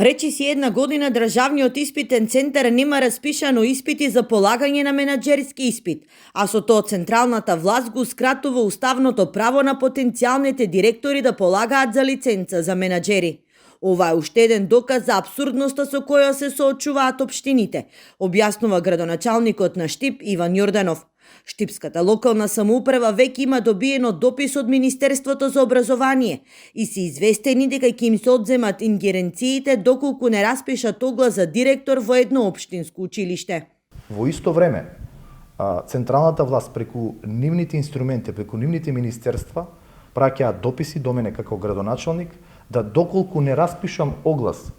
Речи си една година државниот испитен центар нема распишано испити за полагање на менаџерски испит, а со тоа централната власт го скратува уставното право на потенцијалните директори да полагаат за лиценца за менаџери. Ова е уште еден доказ за апсурдноста со која се соочуваат општините, објаснува градоначалникот на Штип Иван Јорданов. Штипската локална самоуправа веќе има добиено допис од Министерството за образование и се известени дека ќе им се одземат ингеренциите доколку не распишат оглас за директор во едно општинско училиште. Во исто време, централната власт преку нивните инструменти, преку нивните министерства, праќаат дописи до мене како градоначалник да доколку не распишам оглас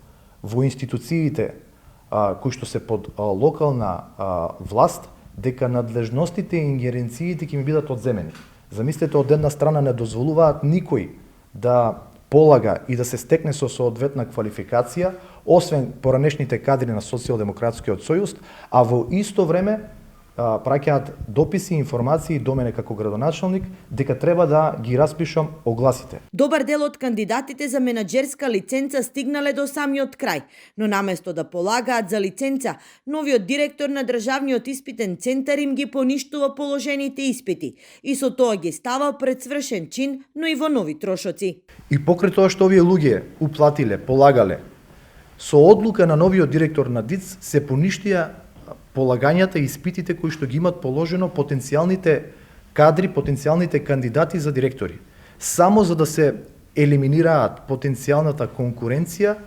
во институциите кои што се под локална власт, дека надлежностите и ингеренциите ќе ми бидат одземени. Замислете, од една страна не дозволуваат никој да полага и да се стекне со соодветна квалификација, освен поранешните кадри на Социјалдемократскиот сојуз, а во исто време праќаат дописи и информации до мене како градоначалник дека треба да ги распишам огласите. Добар дел од кандидатите за менаџерска лиценца стигнале до самиот крај, но наместо да полагаат за лиценца, новиот директор на државниот испитен центар им ги поништува положените испити и со тоа ги става пред свршен чин, но и во нови трошоци. И покрај тоа што овие луѓе уплатиле, полагале, со одлука на новиот директор на ДИЦ се поништија полагањата и испитите кои што ги имат положено потенцијалните кадри, потенцијалните кандидати за директори. Само за да се елиминираат потенцијалната конкуренција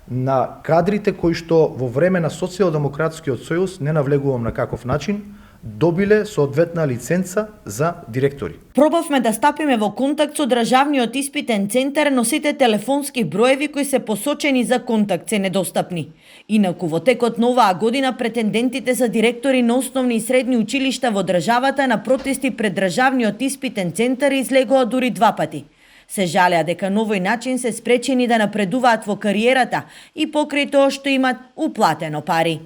на кадрите кои што во време на Социјалдемократскиот сојуз, не навлегувам на каков начин, добиле соодветна лиценца за директори. Пробавме да стапиме во контакт со државниот испитен центар, но сите телефонски броеви кои се посочени за контакт се недостапни. Инаку во текот на оваа година претендентите за директори на основни и средни училишта во државата на протести пред државниот испитен центар излегоа дури 2 пати. Се жалеа дека на овој начин се спречени да напредуваат во кариерата и покрај тоа што имат уплатено пари.